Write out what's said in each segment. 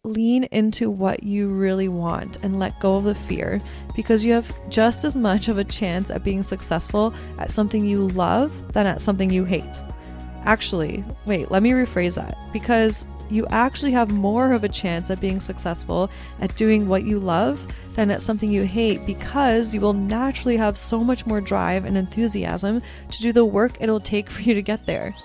lean into what you really want and let go of the fear, because you have just as much of a chance at being successful at something you love than at something you hate. Actually, wait, let me rephrase that, because you actually have more of a chance at being successful at doing what you love than at something you hate, because you will naturally have so much more drive and enthusiasm to do the work it'll take for you to get there.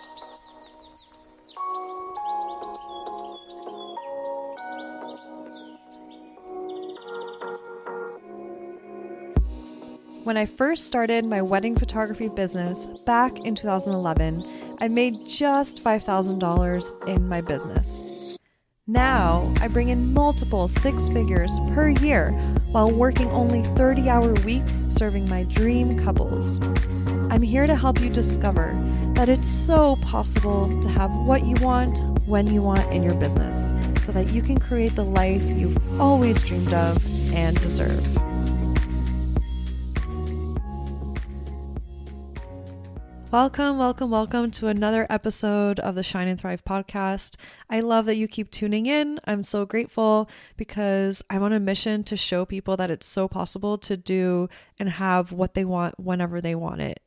When I first started my wedding photography business back in 2011, I made just $5,000 in my business. Now, I bring in multiple six figures per year while working only 30-hour weeks serving my dream couples. I'm here to help you discover that it's so possible to have what you want when you want in your business, so that you can create the life you've always dreamed of and deserve. Welcome to another episode of the Shine and Thrive podcast. I love that you keep tuning in. I'm so grateful because I'm on a mission to show people that it's so possible to do and have what they want whenever they want it,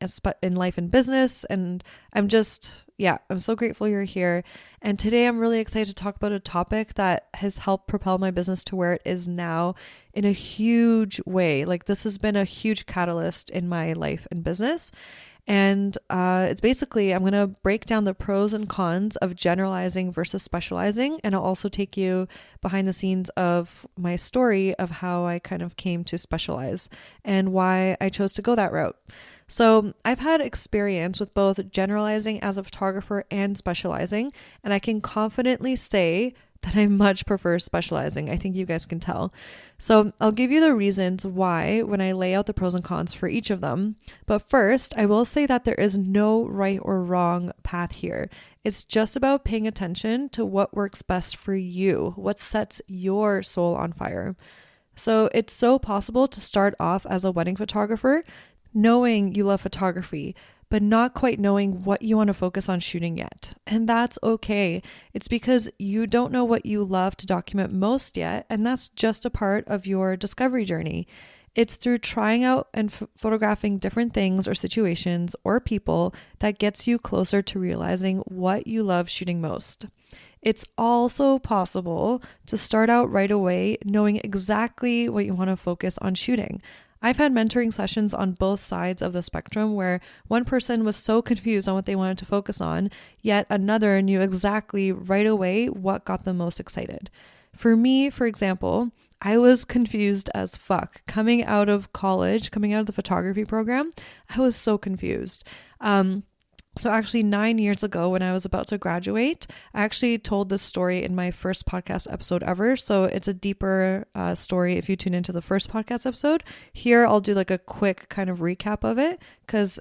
in life and business. And I'm so grateful you're here. And today I'm really excited to talk about a topic that has helped propel my business to where it is now in a huge way. Like, this has been a huge catalyst in my life and business. And it's basically, I'm going to break down the pros and cons of generalizing versus specializing. And I'll also take you behind the scenes of my story of how I kind of came to specialize and why I chose to go that route. So I've had experience with both generalizing as a photographer and specializing, and I can confidently say that I much prefer specializing. I think you guys can tell. So I'll give you the reasons why when I lay out the pros and cons for each of them. But first, I will say that there is no right or wrong path here. It's just about paying attention to what works best for you, what sets your soul on fire. So it's so possible to start off as a wedding photographer, knowing you love photography, but not quite knowing what you want to focus on shooting yet. And that's okay. It's because you don't know what you love to document most yet, and that's just a part of your discovery journey. It's through trying out and photographing different things or situations or people that gets you closer to realizing what you love shooting most. It's also possible to start out right away knowing exactly what you want to focus on shooting. I've had mentoring sessions on both sides of the spectrum where one person was so confused on what they wanted to focus on, yet another knew exactly right away what got them most excited. For me, for example, I was confused as fuck. Coming out of college, coming out of the photography program, I was so confused. So actually 9 years ago when I was about to graduate, I actually told this story in my first podcast episode ever. So it's a deeper story if you tune into the first podcast episode. Here I'll do like a quick kind of recap of it because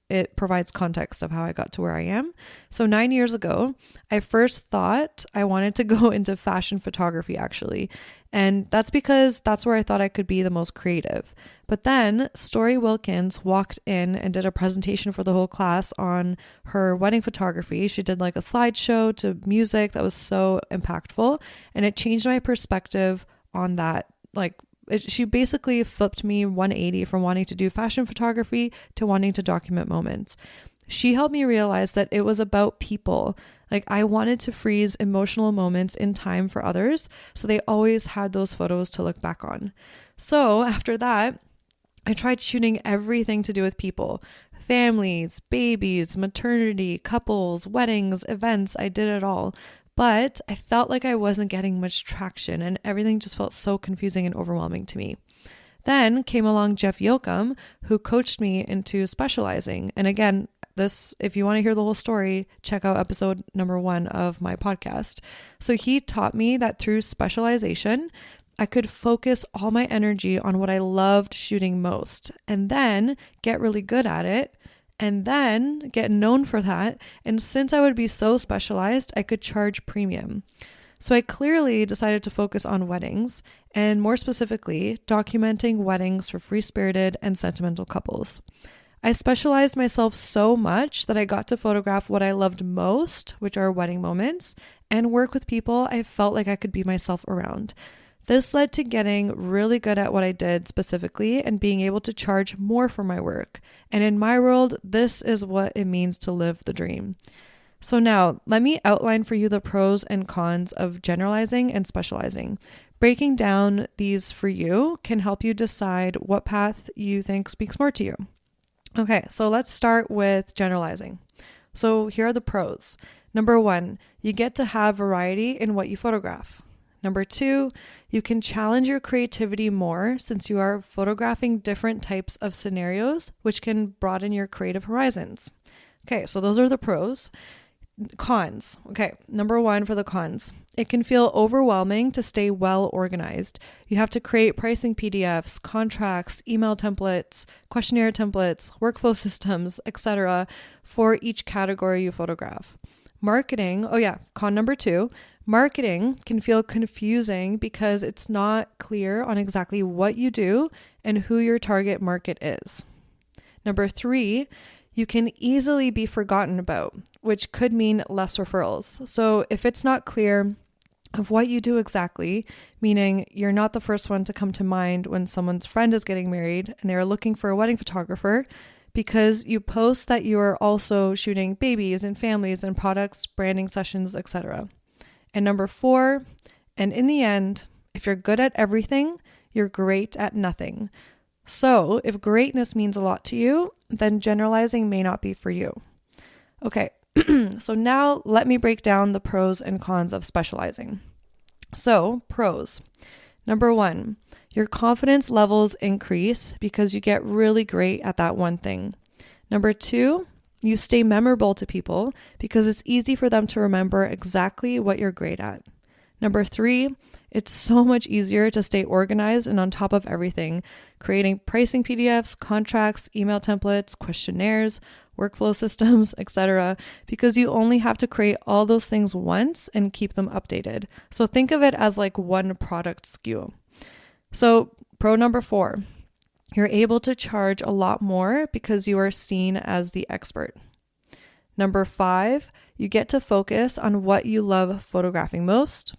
it provides context of how I got to where I am. So 9 years ago, I first thought I wanted to go into fashion photography actually. And that's because that's where I thought I could be the most creative. But then Story Wilkins walked in and did a presentation for the whole class on her wedding photography. She did like a slideshow to music that was so impactful. And it changed my perspective on that. She basically flipped me 180 from wanting to do fashion photography to wanting to document moments. She helped me realize that it was about people. Like, I wanted to freeze emotional moments in time for others, so they always had those photos to look back on. So after that, I tried shooting everything to do with people. Families, babies, maternity, couples, weddings, events. I did it all. But I felt like I wasn't getting much traction and everything just felt so confusing and overwhelming to me. Then came along Jeff Yoakum, who coached me into specializing. And again, if you want to hear the whole story, check out episode number 1 of my podcast. So he taught me that through specialization, I could focus all my energy on what I loved shooting most and then get really good at it and then get known for that. And since I would be so specialized, I could charge premium. So I clearly decided to focus on weddings and more specifically, documenting weddings for free-spirited and sentimental couples. I specialized myself so much that I got to photograph what I loved most, which are wedding moments, and work with people I felt like I could be myself around. This led to getting really good at what I did specifically and being able to charge more for my work. And in my world, this is what it means to live the dream. So now, let me outline for you the pros and cons of generalizing and specializing. Breaking down these for you can help you decide what path you think speaks more to you. Okay, so let's start with generalizing. So here are the pros. Number 1, you get to have variety in what you photograph. Number 2, you can challenge your creativity more since you are photographing different types of scenarios, which can broaden your creative horizons. Okay, so those are the pros. Cons. Okay, number 1 for the cons. It can feel overwhelming to stay well organized. You have to create pricing PDFs, contracts, email templates, questionnaire templates, workflow systems, etc. for each category you photograph. Marketing. Oh yeah, con number 2. Marketing can feel confusing because it's not clear on exactly what you do and who your target market is. Number 3, you can easily be forgotten about, which could mean less referrals. So if it's not clear of what you do exactly, meaning you're not the first one to come to mind when someone's friend is getting married and they're looking for a wedding photographer, because you post that you are also shooting babies and families and products, branding sessions, etc. And number 4, and in the end, if you're good at everything, you're great at nothing. So if greatness means a lot to you, then generalizing may not be for you. Okay, so now let me break down the pros and cons of specializing. So pros. Number 1, your confidence levels increase because you get really great at that one thing. Number 2, you stay memorable to people because it's easy for them to remember exactly what you're great at. Number 3, it's so much easier to stay organized and on top of everything, creating pricing PDFs, contracts, email templates, questionnaires, workflow systems, etc., because you only have to create all those things once and keep them updated. So think of it as like one product SKU. So pro number 4, you're able to charge a lot more because you are seen as the expert. Number 5, you get to focus on what you love photographing most.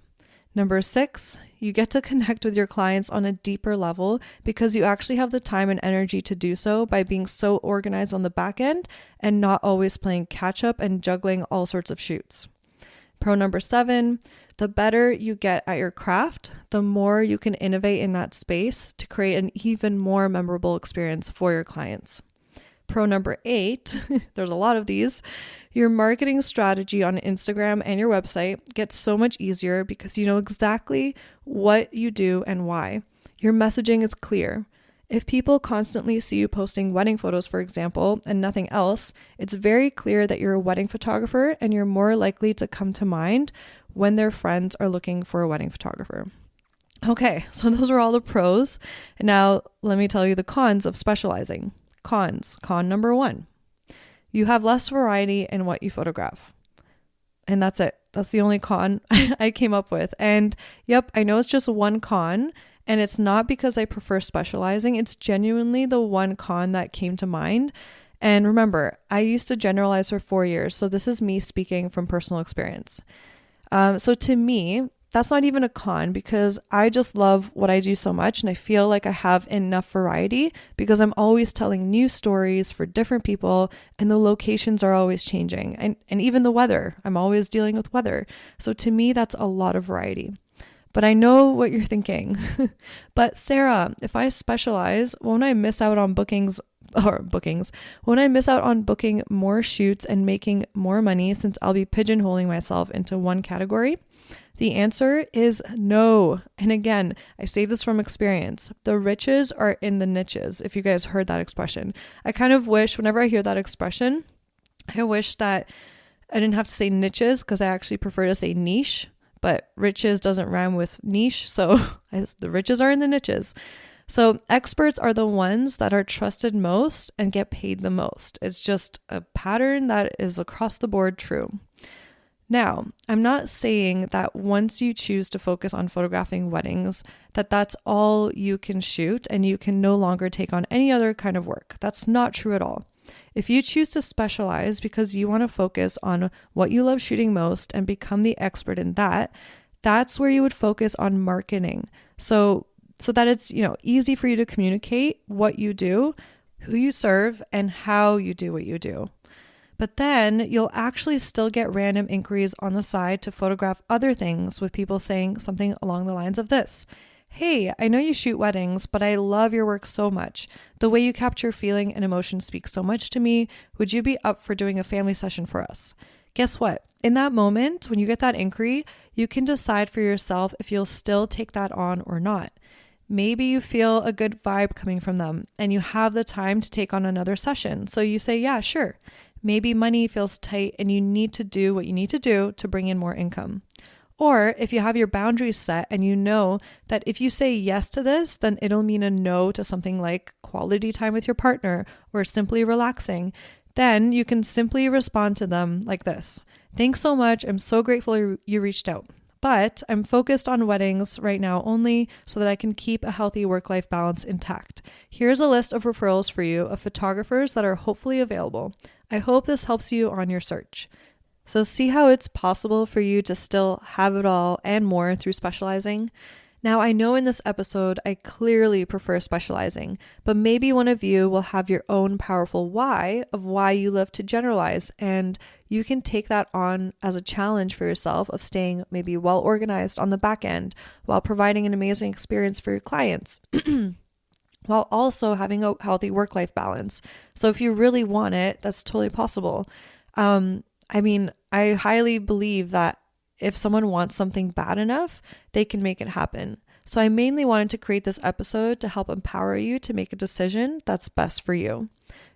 Number 6, you get to connect with your clients on a deeper level because you actually have the time and energy to do so by being so organized on the back end and not always playing catch up and juggling all sorts of shoots. Pro number 7, the better you get at your craft, the more you can innovate in that space to create an even more memorable experience for your clients. Pro number 8, there's a lot of these. Your marketing strategy on Instagram and your website gets so much easier because you know exactly what you do and why. Your messaging is clear. If people constantly see you posting wedding photos, for example, and nothing else, it's very clear that you're a wedding photographer and you're more likely to come to mind when their friends are looking for a wedding photographer. Okay, so those are all the pros. And now let me tell you the cons of specializing. Cons. Con number 1. You have less variety in what you photograph. And that's it. That's the only con I came up with. And yep, I know it's just one con, and it's not because I prefer specializing. It's genuinely the one con that came to mind. And remember, I used to generalize for 4 years. So this is me speaking from personal experience. So to me, that's not even a con because I just love what I do so much and I feel like I have enough variety because I'm always telling new stories for different people and the locations are always changing and even the weather. I'm always dealing with weather. So to me, that's a lot of variety. But I know what you're thinking. But Sarah, if I specialize, won't I miss out on bookings? Won't I miss out on booking more shoots and making more money since I'll be pigeonholing myself into one category? The answer is no. And again, I say this from experience. The riches are in the niches, if you guys heard that expression. I kind of wish, whenever I hear that expression, I wish that I didn't have to say niches because I actually prefer to say niche, but riches doesn't rhyme with niche. So the riches are in the niches. So experts are the ones that are trusted most and get paid the most. It's just a pattern that is across the board true. Now, I'm not saying that once you choose to focus on photographing weddings, that's all you can shoot and you can no longer take on any other kind of work. That's not true at all. If you choose to specialize because you want to focus on what you love shooting most and become the expert in that, that's where you would focus on marketing. So that it's, easy for you to communicate what you do, who you serve, and how you do what you do. But then you'll actually still get random inquiries on the side to photograph other things, with people saying something along the lines of this. Hey, I know you shoot weddings, but I love your work so much. The way you capture feeling and emotion speaks so much to me. Would you be up for doing a family session for us? Guess what? In that moment, when you get that inquiry, you can decide for yourself if you'll still take that on or not. Maybe you feel a good vibe coming from them and you have the time to take on another session. So you say, yeah, sure. Maybe money feels tight and you need to do what you need to do to bring in more income. Or if you have your boundaries set and you know that if you say yes to this, then it'll mean a no to something like quality time with your partner or simply relaxing, then you can simply respond to them like this. Thanks so much. I'm so grateful you reached out, but I'm focused on weddings right now only so that I can keep a healthy work-life balance intact. Here's a list of referrals for you of photographers that are hopefully available. I hope this helps you on your search. So see how it's possible for you to still have it all and more through specializing? Now, I know in this episode, I clearly prefer specializing, but maybe one of you will have your own powerful why of why you love to generalize, and you can take that on as a challenge for yourself of staying maybe well organized on the back end while providing an amazing experience for your clients. While also having a healthy work-life balance. So if you really want it, that's totally possible. I highly believe that if someone wants something bad enough, they can make it happen. So I mainly wanted to create this episode to help empower you to make a decision that's best for you.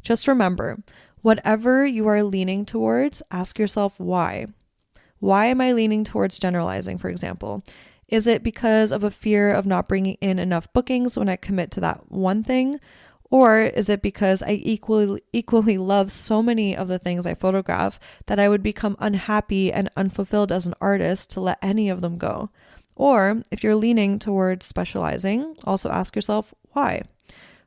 Just remember, whatever you are leaning towards, ask yourself why. Why am I leaning towards generalizing, for example? Is it because of a fear of not bringing in enough bookings when I commit to that one thing? Or is it because I equally love so many of the things I photograph that I would become unhappy and unfulfilled as an artist to let any of them go? Or if you're leaning towards specializing, also ask yourself why.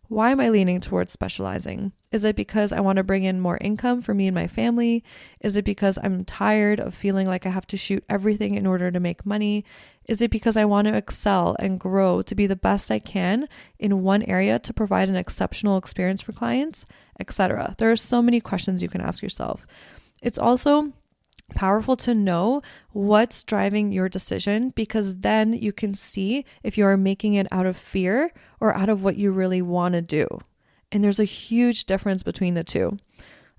Why am I leaning towards specializing? Is it because I want to bring in more income for me and my family? Is it because I'm tired of feeling like I have to shoot everything in order to make money? Is it because I want to excel and grow to be the best I can in one area to provide an exceptional experience for clients, etc.? There are so many questions you can ask yourself. It's also powerful to know what's driving your decision, because then you can see if you are making it out of fear or out of what you really want to do. And there's a huge difference between the two.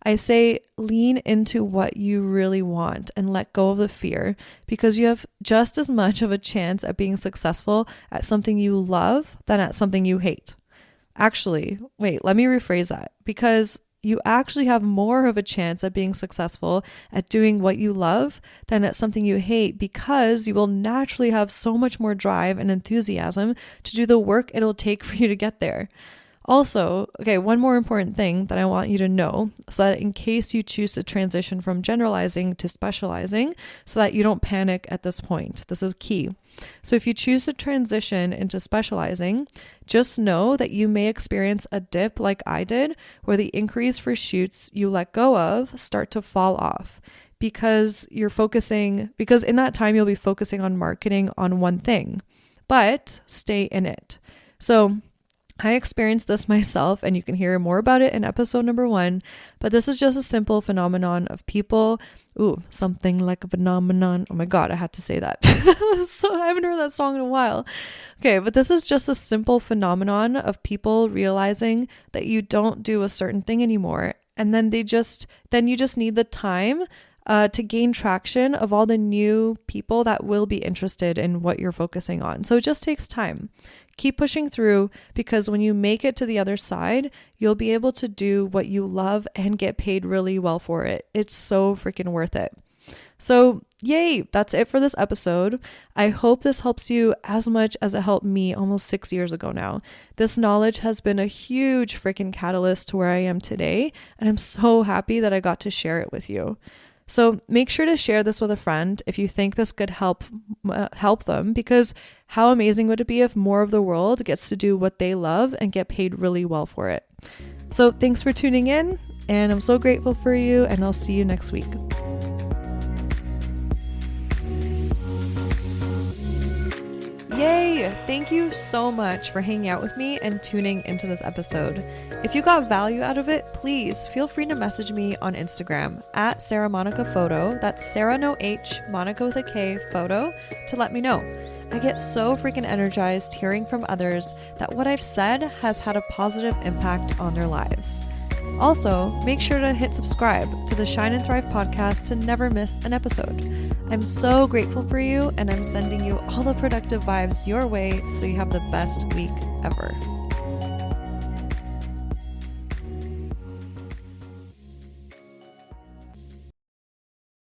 I say lean into what you really want and let go of the fear, because you have just as much of a chance at being successful at something you love than at something you hate. Actually, wait, let me rephrase that, because you actually have more of a chance at being successful at doing what you love than at something you hate, because you will naturally have so much more drive and enthusiasm to do the work it'll take for you to get there. Also, one more important thing that I want you to know, so that in case you choose to transition from generalizing to specializing, so that you don't panic at this point. This is key. So if you choose to transition into specializing, just know that you may experience a dip like I did, where the inquiries for shoots you let go of start to fall off, because in that time you'll be focusing on marketing on one thing, but stay in it. So I experienced this myself, and you can hear more about it in episode number 1, but this is just a simple phenomenon of people. Something like a phenomenon. Oh my God, I had to say that. So I haven't heard that song in a while. Okay, but this is just a simple phenomenon of people realizing that you don't do a certain thing anymore. And then you just need the time to gain traction of all the new people that will be interested in what you're focusing on. So it just takes time. Keep pushing through, because when you make it to the other side, you'll be able to do what you love and get paid really well for it. It's so freaking worth it. So yay, that's it for this episode. I hope this helps you as much as it helped me almost 6 years ago now. This knowledge has been a huge freaking catalyst to where I am today, and I'm so happy that I got to share it with you. So make sure to share this with a friend if you think this could help them, because how amazing would it be if more of the world gets to do what they love and get paid really well for it? So thanks for tuning in. And I'm so grateful for you, and I'll see you next week. Yay! Thank you so much for hanging out with me and tuning into this episode. If you got value out of it, please feel free to message me on Instagram at Sarah Monica Photo. That's Sarah no H, Monica with a K, photo, to let me know. I get so freaking energized hearing from others that what I've said has had a positive impact on their lives. Also, make sure to hit subscribe to the Shine and Thrive podcast to never miss an episode. I'm so grateful for you, and I'm sending you all the productive vibes your way so you have the best week ever.